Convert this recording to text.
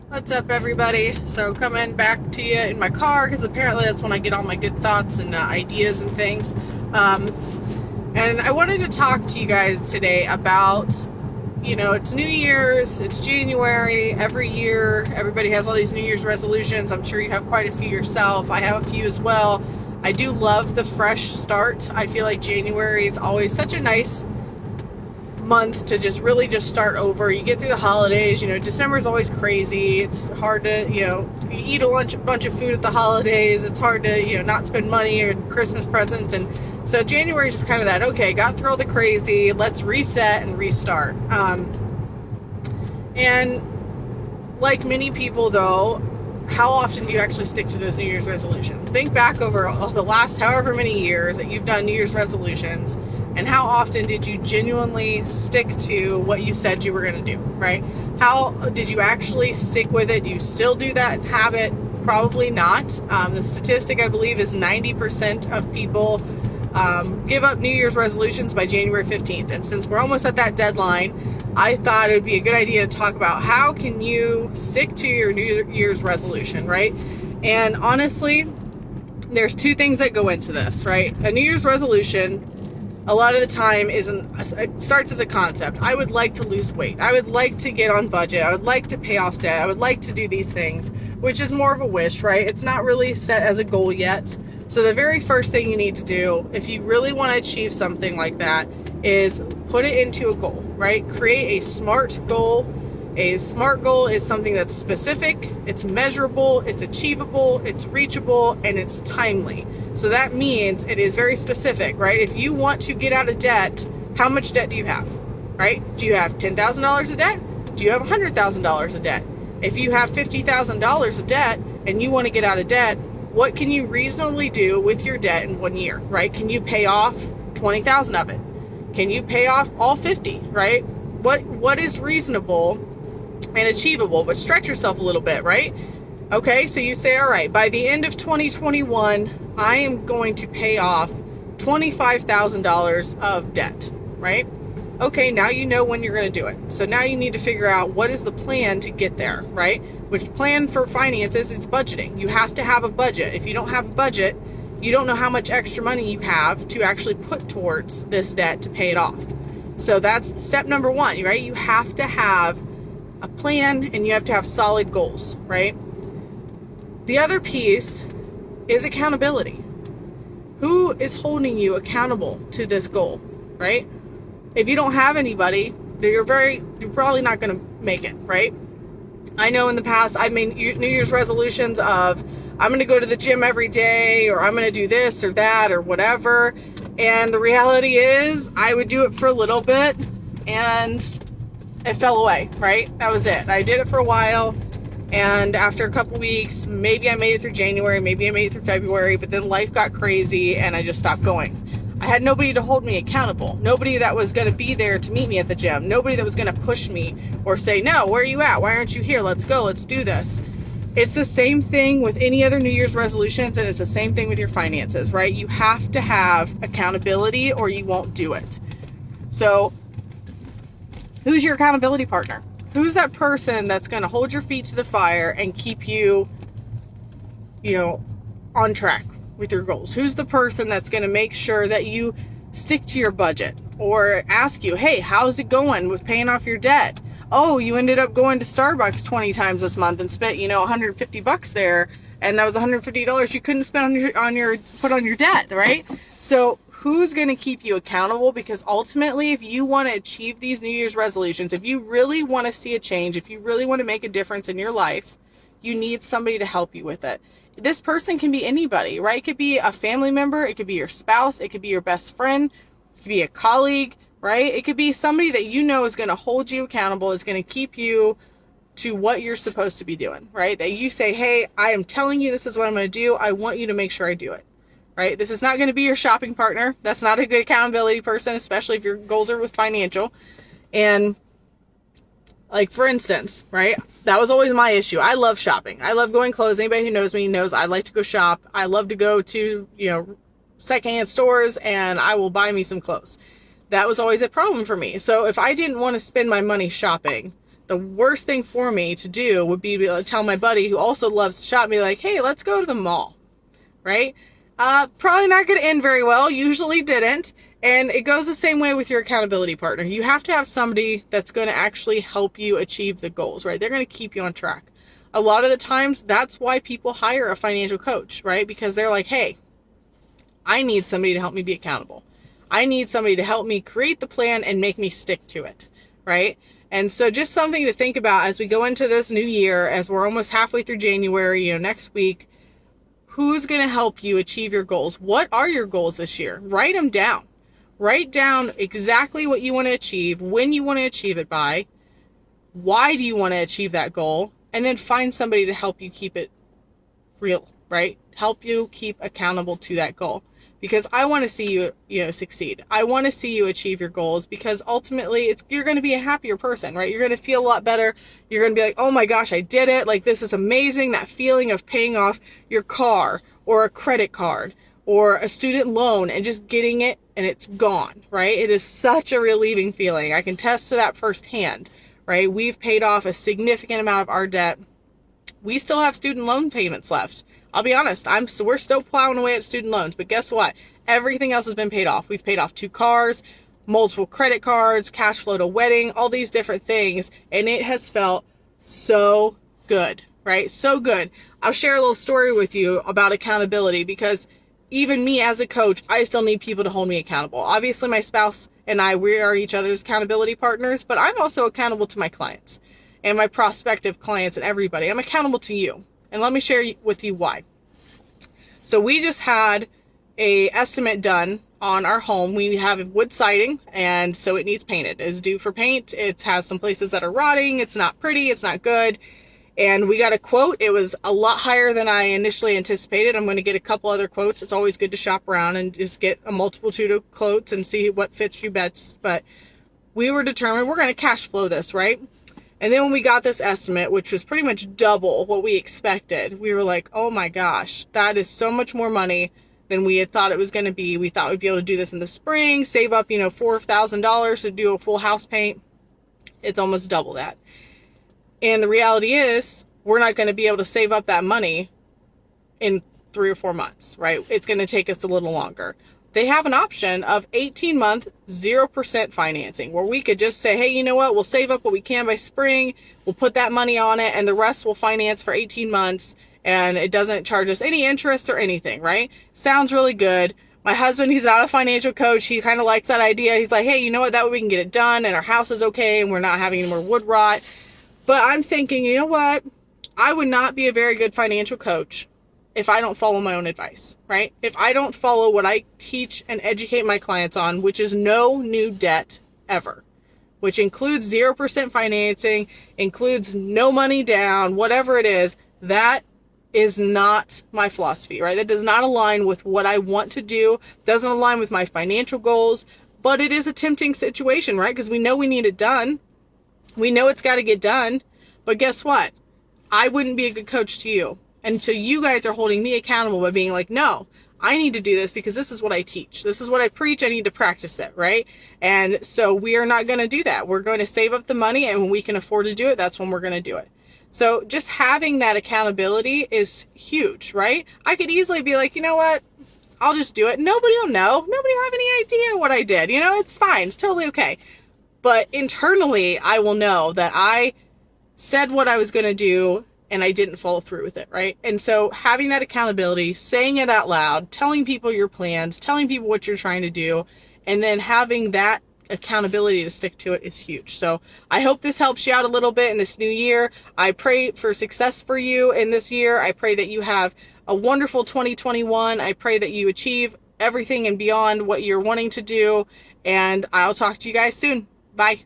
What's up, everybody? So, coming back to you in my car because apparently that's when I get all my good thoughts and ideas and things. Um, and I wanted to talk to you guys today about, it's New Year's, it's January. Every year, everybody has all these New Year's resolutions. I'm sure you have quite a few yourself. I have a few as well. I do love the fresh start. I feel like January is always such a nice month to just start over. You get through the holidays. December is always crazy. It's hard to, you eat a bunch of food at the holidays. It's hard to, not spend money or Christmas presents. And so January is just kind of that, okay, got through all the crazy, let's reset and restart. And like many people, though, how often do you actually stick to those New Year's resolutions? Think back over the last however many years that you've done New Year's resolutions, and how often did you genuinely stick to what you said you were going to do, right? How did you actually stick with it? Do you still do that habit? Probably not. The statistic, I believe, is 90% of people give up New Year's resolutions by January 15th. And since we're almost at that deadline, I thought it would be a good idea to talk about how can you stick to your New Year's resolution, right? And honestly, there's two things that go into this, right? A New Year's resolution, a lot of the time, it starts as a concept. I would like to lose weight. I would like to get on budget. I would like to pay off debt. I would like to do these things, which is more of a wish, right? It's not really set as a goal yet. So the very first thing you need to do, if you really want to achieve something like that, is put it into a goal, right? Create a SMART goal. A SMART goal is something that's specific, it's measurable, it's achievable, it's reachable, and it's timely. So that means it is very specific, right? If you want to get out of debt, how much debt do you have, right? Do you have $10,000 of debt? Do you have $100,000 of debt? If you have $50,000 of debt and you want to get out of debt, what can you reasonably do with your debt in 1 year, right? Can you pay off 20,000 of it? Can you pay off all 50, right? What is reasonable and achievable, but stretch yourself a little bit, right? Okay, so you say, all right, by the end of 2021, I am going to pay off $25,000 of debt, right? Okay, now you know when you're going to do it. So now you need to figure out what is the plan to get there, right? Which plan for finances is budgeting. You have to have a budget. If you don't have a budget, you don't know how much extra money you have to actually put towards this debt to pay it off. So that's step number one, right? You have to have a plan and you have to have solid goals, right? The other piece is accountability. Who is holding you accountable to this goal, right? If you don't have anybody, you're probably not going to make it, right? I know in the past I made New Year's resolutions of I'm going to go to the gym every day, or I'm going to do this or that or whatever. And the reality is I would do it for a little bit and it fell away, right? That was it. I did it for a while, and after a couple weeks, maybe I made it through January, maybe I made it through February, but then life got crazy and I just stopped going. I had nobody to hold me accountable. Nobody that was going to be there to meet me at the gym. Nobody that was going to push me or say, no, where are you at? Why aren't you here? Let's go. Let's do this. It's the same thing with any other New Year's resolutions, and it's the same thing with your finances, right? You have to have accountability or you won't do it. So who's your accountability partner? Who's that person that's going to hold your feet to the fire and keep you, on track with your goals? Who's the person that's going to make sure that you stick to your budget or ask you, hey, how's it going with paying off your debt? Oh, you ended up going to Starbucks 20 times this month and spent, $150 there, and that was $150 you couldn't spend on your debt, right? So who's going to keep you accountable? Because ultimately, if you want to achieve these New Year's resolutions, if you really want to see a change, if you really want to make a difference in your life, you need somebody to help you with it. This person can be anybody, right? It could be a family member, it could be your spouse, it could be your best friend, it could be a colleague, right? It could be somebody that you know is going to hold you accountable, is going to keep you to what you're supposed to be doing, right? That you say, hey, I am telling you this is what I'm going to do. I want you to make sure I do it, right? This is not going to be your shopping partner. That's not a good accountability person, especially if your goals are with financial. And like, for instance, right? That was always my issue. I love shopping. I love going clothes. Anybody who knows me knows I like to go shop. I love to go to, secondhand stores, and I will buy me some clothes. That was always a problem for me. So if I didn't want to spend my money shopping, the worst thing for me to do would be to tell my buddy who also loves to shop, me like, hey, let's go to the mall, right? Probably not going to end very well, usually didn't. And it goes the same way with your accountability partner. You have to have somebody that's going to actually help you achieve the goals, right? They're going to keep you on track. A lot of the times, that's why people hire a financial coach, right? Because they're like, hey, I need somebody to help me be accountable. I need somebody to help me create the plan and make me stick to it, right? And so just something to think about as we go into this new year, as we're almost halfway through January, next week, who's going to help you achieve your goals? What are your goals this year? Write them down. Write down exactly what you want to achieve, when you want to achieve it by, why do you want to achieve that goal, and then find somebody to help you keep it real, right? Help you keep accountable to that goal. Because I want to see you, succeed. I want to see you achieve your goals, because ultimately you're going to be a happier person, right? You're going to feel a lot better. You're going to be like, oh my gosh, I did it. Like, this is amazing. That feeling of paying off your car or a credit card or a student loan and just getting it and it's gone, right? It is such a relieving feeling. I can attest to that firsthand, right? We've paid off a significant amount of our debt. We still have student loan payments left. I'll be honest, we're still plowing away at student loans, but guess what? Everything else has been paid off. We've paid off 2 cars, multiple credit cards, cash flow to wedding, all these different things, and it has felt so good, right? So good. I'll share a little story with you about accountability, because even me as a coach, I still need people to hold me accountable. Obviously, my spouse and I, we are each other's accountability partners, but I'm also accountable to my clients and my prospective clients and everybody. I'm accountable to you. And let me share with you why. So we just had a estimate done on our home. We have wood siding, and so it needs painted. It's due for paint. It has some places that are rotting. It's not pretty. It's not good. And we got a quote. It was a lot higher than I initially anticipated. I'm going to get a couple other quotes. It's always good to shop around and just get a multitude of quotes and see what fits you best. But we were determined we're going to cash flow this, right? And then when we got this estimate, which was pretty much double what we expected, we were like, oh my gosh, that is so much more money than we had thought it was going to be. We thought we'd be able to do this in the spring, save up, $4,000 to do a full house paint. It's almost double that. And the reality is, we're not going to be able to save up that money in 3 or 4 months, right? It's going to take us a little longer. They have an option of 18-month 0% financing, where we could just say, hey, you know what? We'll save up what we can by spring. We'll put that money on it, and the rest we'll finance for 18 months, and it doesn't charge us any interest or anything, right? Sounds really good. My husband, he's not a financial coach. He kind of likes that idea. He's like, hey, you know what? That way we can get it done, and our house is okay, and we're not having any more wood rot. But I'm thinking, you know what? I would not be a very good financial coach if I don't follow my own advice, right? If I don't follow what I teach and educate my clients on, which is no new debt ever, which includes 0% financing, includes no money down, whatever it is, that is not my philosophy, right? That does not align with what I want to do, doesn't align with my financial goals, but it is a tempting situation, right? Because we know we need it done. We know it's got to get done, but guess what? I wouldn't be a good coach to you. And so you guys are holding me accountable by being like, no, I need to do this because this is what I teach. This is what I preach. I need to practice it, right? And so we are not going to do that. We're going to save up the money, and when we can afford to do it, that's when we're going to do it. So just having that accountability is huge, right? I could easily be like, you know what? I'll just do it. Nobody will know. Nobody will have any idea what I did. It's fine. It's totally okay. But internally, I will know that I said what I was going to do, and I didn't follow through with it, right? And so having that accountability, saying it out loud, telling people your plans, telling people what you're trying to do, and then having that accountability to stick to it is huge. So I hope this helps you out a little bit in this new year. I pray for success for you in this year. I pray that you have a wonderful 2021. I pray that you achieve everything and beyond what you're wanting to do. And I'll talk to you guys soon. Bye.